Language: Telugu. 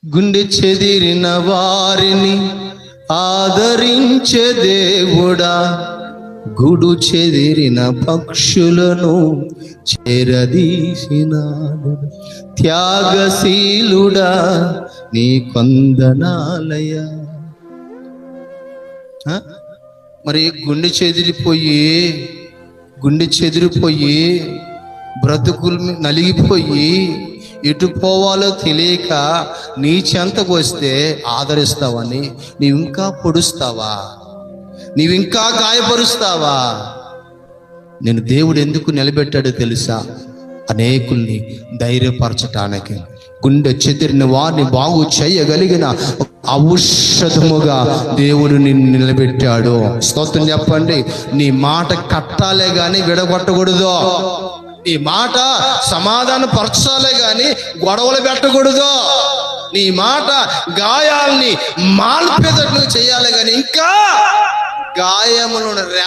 గుండె చెదిరిన వారిని ఆదరించే దేవుడా, గుడు చెదిరిన పక్షులను చేరదీసినాడు. త్యాగశీలుడా నీ కొందనాలయ. మరి గుండె చెదిరిపోయి బ్రతుకులు నలిగిపోయి ఎటు పోవాలో తెలియక నీ చెంతకు వస్తే ఆదరిస్తావని నీవు ఇంకా పొడుస్తావా? నీవు ఇంకా గాయపరుస్తావా? నేను దేవుడు ఎందుకు నిలబెట్టాడో తెలుసా? అనేకుల్ని ధైర్యపరచటానికి. గుండె చెదిరిన వారిని బాగు చేయగలిగిన ఔషధముగా దేవుడు నిన్ను నిలబెట్టాడు. స్తోత్రం చెప్పండి. నీ మాట కట్టాలే గాని విడగొట్టకూడదు. నీ మాట సమాధాన పరచాలే గాని గొడవలు పెట్టకూడదు. నీ మాట గాయాల్ని మాల్పేదట్లు చేయాలి గాని ఇంకా గాయములను